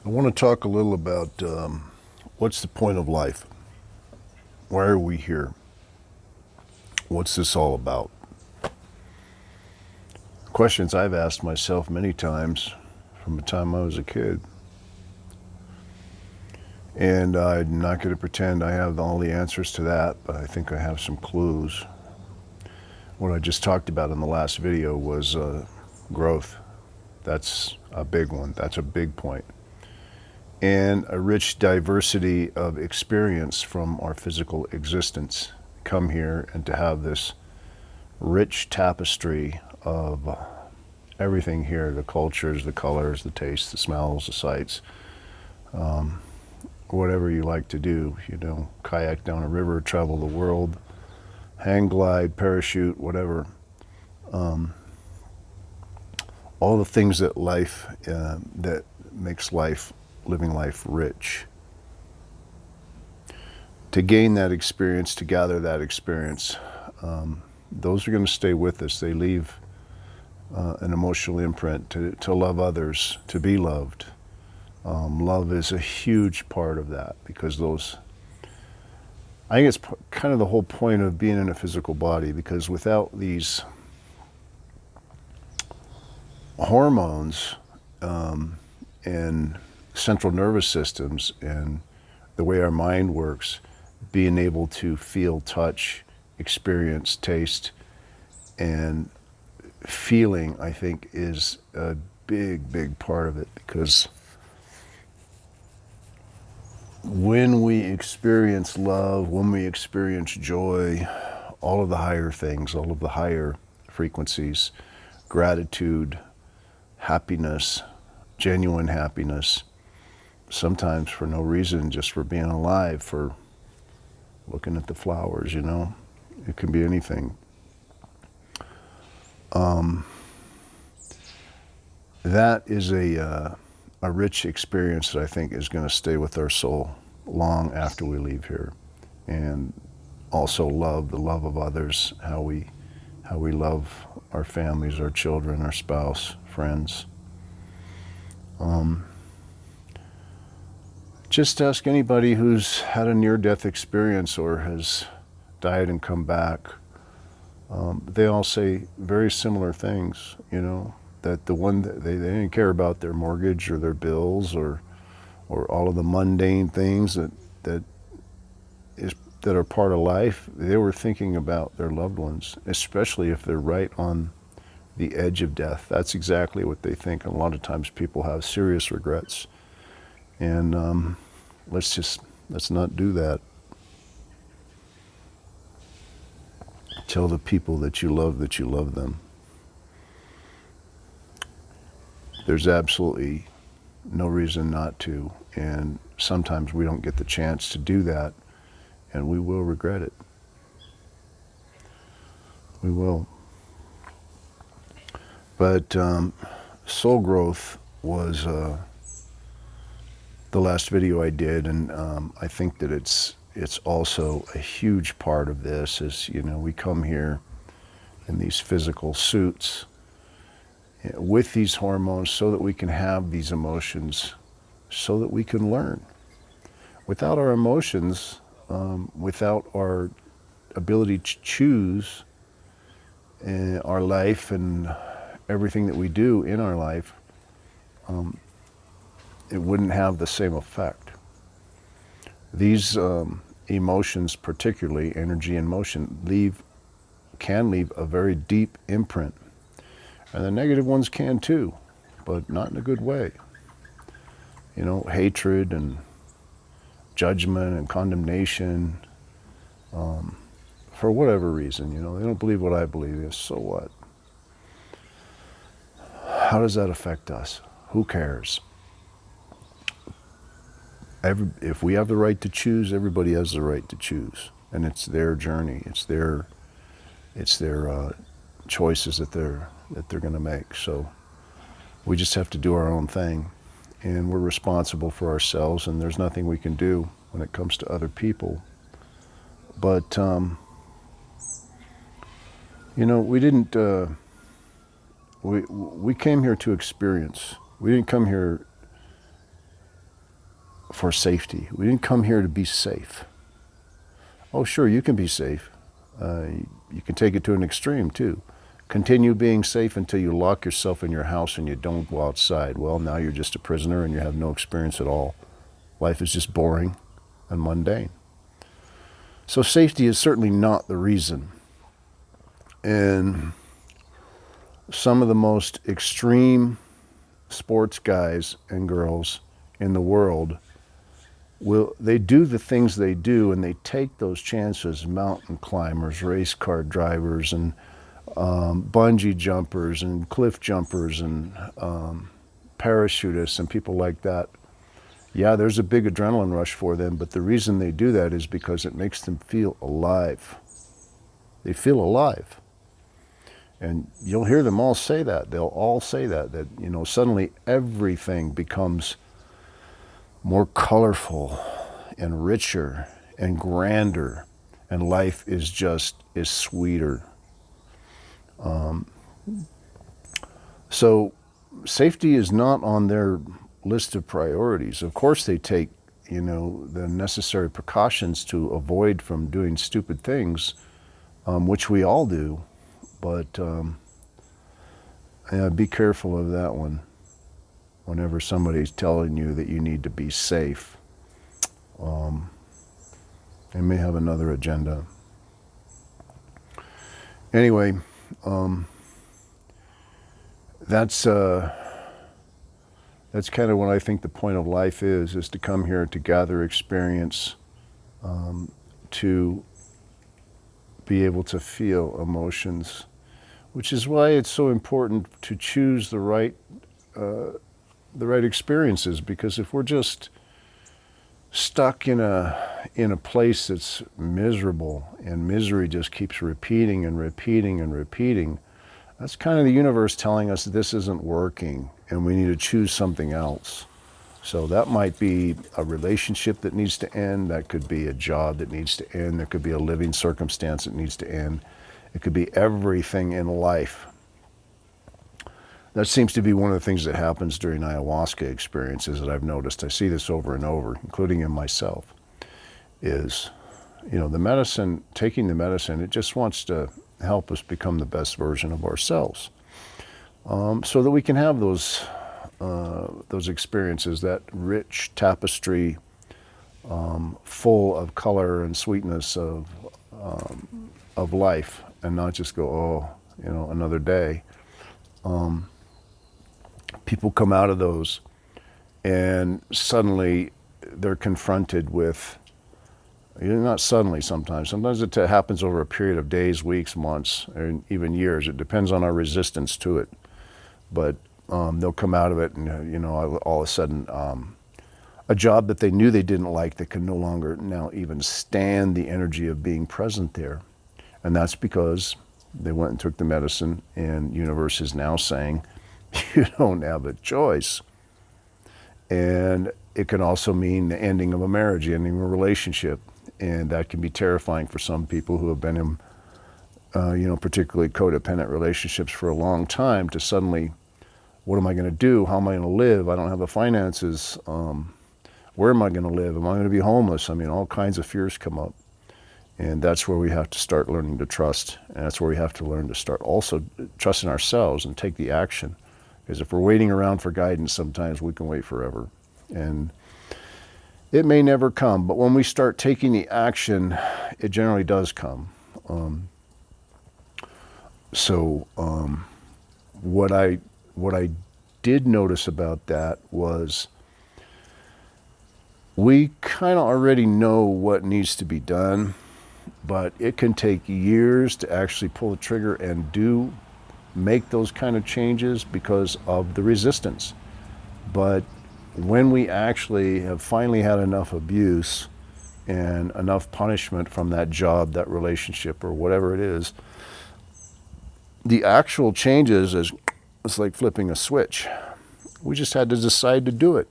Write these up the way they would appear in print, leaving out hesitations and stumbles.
I want to talk a little about what's the point of life? Why are we here? What's this all about? Questions I've asked myself many times from the time I was a kid. And I'm not going to pretend I have all the answers to that, but I think I have some clues. What I just talked about in the last video was growth. That's a big one. That's a big point. And a rich diversity of experience from our physical existence. Come here and to have this rich tapestry of everything here, the cultures, the colors, the tastes, the smells, the sights, whatever you like to do, kayak down a river, travel the world, hang glide, parachute, whatever. All the things that that makes living life rich. To gain that experience, to gather that experience, those are going to stay with us. They leave an emotional imprint to love others, to be loved. Love is a huge part of that because I think it's kind of the whole point of being in a physical body, because without these hormones and central nervous systems and the way our mind works, being able to feel, touch, experience, taste, and feeling, I think, is a big part of it. Because when we experience love, when we experience joy, all of the higher things, all of the higher frequencies, gratitude, happiness, genuine happiness, sometimes for no reason, just for being alive, for looking at the flowers, it can be anything. That is a rich experience that I think is going to stay with our soul long after we leave here. And also the love of others, how we love our families, our children, our spouse, friends. Just ask anybody who's had a near-death experience or has died and come back. They all say very similar things, that the one that they didn't care about their mortgage or their bills or all of the mundane things that are part of life. They were thinking about their loved ones, especially if they're right on the edge of death. That's exactly what they think. And a lot of times people have serious regrets. And let's not do that. Tell the people that you love them. There's absolutely no reason not to. And sometimes we don't get the chance to do that, and we will regret it. We will. But soul growth was the last video I did, and I think that it's also a huge part of this. Is we come here in these physical suits with these hormones so that we can have these emotions, so that we can learn. Without our emotions, without our ability to choose our life and everything that we do in our life, it wouldn't have the same effect. These emotions, particularly energy and motion, can leave a very deep imprint. And the negative ones can too, but not in a good way. Hatred and judgment and condemnation, for whatever reason, they don't believe what I believe. So what? How does that affect us? Who cares? If we have the right to choose, everybody has the right to choose, and it's their journey. It's their choices that they're going to make. So we just have to do our own thing, and we're responsible for ourselves. And there's nothing we can do when it comes to other people. But we didn't. We came here to experience. We didn't come here for safety. We didn't come here to be safe. Oh, sure, you can be safe. You can take it to an extreme too. Continue being safe until you lock yourself in your house and you don't go outside. Well, now you're just a prisoner and you have no experience at all. Life is just boring and mundane. So safety is certainly not the reason. And some of the most extreme sports guys and girls in the world, they do the things they do, and they take those chances. Mountain climbers, race car drivers, and bungee jumpers, and cliff jumpers, and parachutists, and people like that. Yeah, there's a big adrenaline rush for them, but the reason they do that is because it makes them feel alive. They feel alive. And you'll hear them all say that. They'll all say that, suddenly everything becomes more colorful and richer and grander, and life is sweeter. So safety is not on their list of priorities. Of course they take, the necessary precautions to avoid from doing stupid things, which we all do. But be careful of that one. Whenever somebody's telling you that you need to be safe, they may have another agenda. Anyway, that's kind of what I think the point of life is to come here to gather experience, to be able to feel emotions, which is why it's so important to choose the right experiences. Because if we're just stuck in a place that's miserable, and misery just keeps repeating and repeating and repeating, that's kind of the universe telling us this isn't working and we need to choose something else. So that might be a relationship that needs to end. That could be a job that needs to end. There could be a living circumstance that needs to end. It could be everything in life. That seems to be one of the things that happens during ayahuasca experiences that I've noticed. I see this over and over, including in myself, is, the medicine, taking the medicine, it just wants to help us become the best version of ourselves, so that we can have those experiences, that rich tapestry, full of color and sweetness of life, and not just go, another day. People come out of those and suddenly they're confronted with, not suddenly sometimes it happens over a period of days, weeks, months, and even years. It depends on our resistance to it. But they'll come out of it and, all of a sudden, a job that they knew they didn't like, they can no longer now even stand the energy of being present there. And that's because they went and took the medicine, and universe is now saying, you don't have a choice. And it can also mean the ending of a marriage, the ending of a relationship. And that can be terrifying for some people who have been in, particularly codependent relationships for a long time, to suddenly, what am I going to do? How am I going to live? I don't have the finances. Where am I going to live? Am I going to be homeless? All kinds of fears come up. And that's where we have to start learning to trust. And that's where we have to learn to start also trusting ourselves and take the action. Because if we're waiting around for guidance, sometimes we can wait forever. And it may never come, but when we start taking the action, it generally does come. What I did notice about that was, we kind of already know what needs to be done, but it can take years to actually pull the trigger and make those kind of changes because of the resistance. But when we actually have finally had enough abuse and enough punishment from that job, that relationship, or whatever it is, the actual changes it's like flipping a switch. We just had to decide to do it.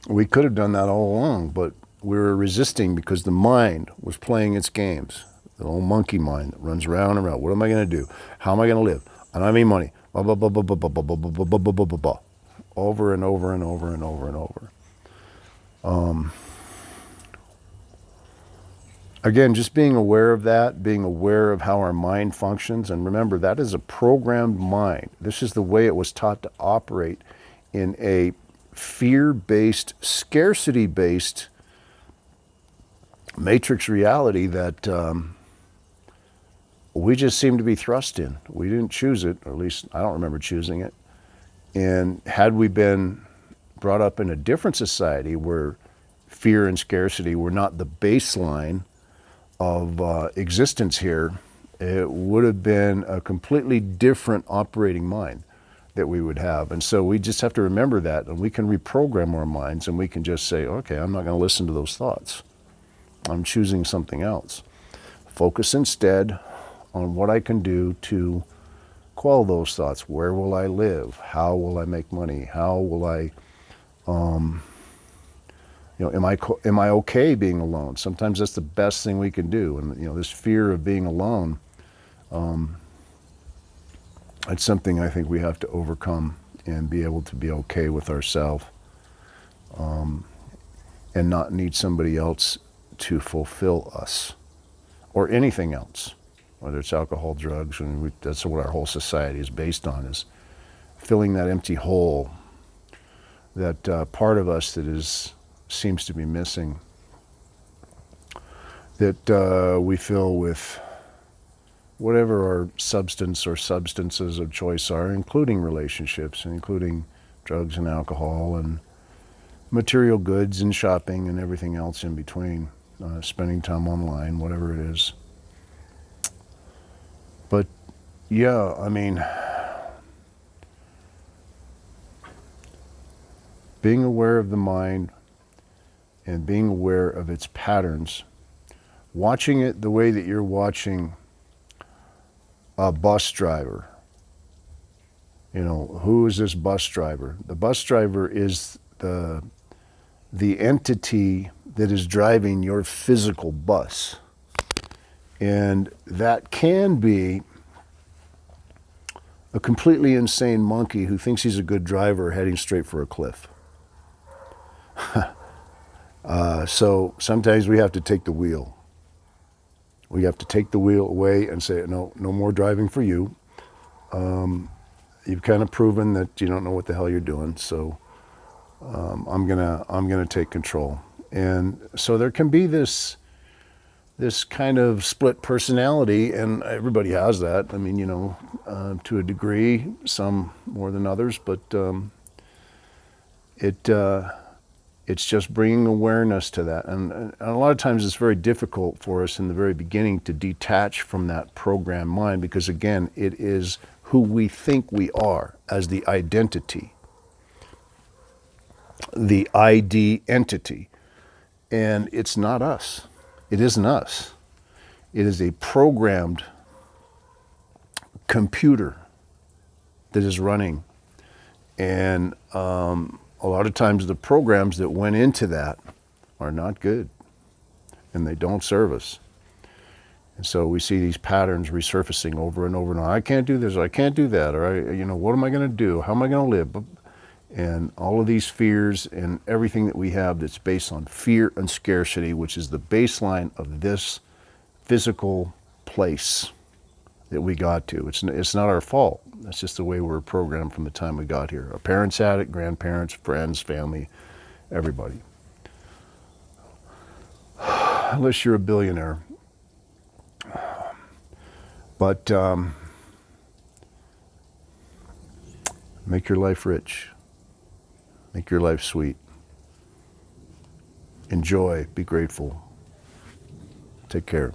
We could have done that all along, but we were resisting because the mind was playing its games. The old monkey mind that runs around and around. What am I going to do? How am I going to live? I don't have any money. Blah, blah, blah, blah, blah, blah, blah, blah, blah, blah, blah, blah, blah. over and over and over and over and over. Again, just being aware of that, being aware of how our mind functions. And remember, that is a programmed mind. This is the way it was taught to operate in a fear-based, scarcity-based matrix reality that we just seem to be thrust in. We didn't choose it, or at least I don't remember choosing it. And had we been brought up in a different society where fear and scarcity were not the baseline of existence here, it would have been a completely different operating mind that we would have. And so we just have to remember that, and we can reprogram our minds, and we can just say, okay, I'm not going to listen to those thoughts. I'm choosing something else. Focus instead on what I can do to quell those thoughts. Where will I live? How will I make money? How will I, am I okay being alone? Sometimes that's the best thing we can do. And this fear of being alone, it's something I think we have to overcome and be able to be okay with ourselves, and not need somebody else to fulfill us, or anything else, whether it's alcohol, drugs, and that's what our whole society is based on, is filling that empty hole, that part of us that seems to be missing, that we fill with whatever our substance or substances of choice are, including relationships, and including drugs and alcohol and material goods and shopping and everything else in between, spending time online, whatever it is. But yeah, I mean, being aware of the mind and being aware of its patterns, watching it the way that you're watching a bus driver. Who is this bus driver? The bus driver is the entity that is driving your physical bus. And that can be a completely insane monkey who thinks he's a good driver heading straight for a cliff. So sometimes we have to take the wheel. We have to take the wheel away and say, no more driving for you. You've kind of proven that you don't know what the hell you're doing, so I'm gonna take control. And so there can be this kind of split personality, and everybody has that. I mean, to a degree, some more than others, but it's just bringing awareness to that. And a lot of times it's very difficult for us in the very beginning to detach from that programmed mind, because again, it is who we think we are as the identity, the ID entity. And it's not us. It isn't us. It is a programmed computer that is running. And a lot of times the programs that went into that are not good, and they don't serve us. And so we see these patterns resurfacing over and over and over. I can't do this, or I can't do that, or what am I going to do? How am I going to live? And all of these fears and everything that we have that's based on fear and scarcity, which is the baseline of this physical place that we got to. It's not our fault. That's just the way we were programmed from the time we got here. Our parents had it, grandparents, friends, family, everybody. Unless you're a billionaire. But make your life rich. Make your life sweet. Enjoy. Be grateful. Take care.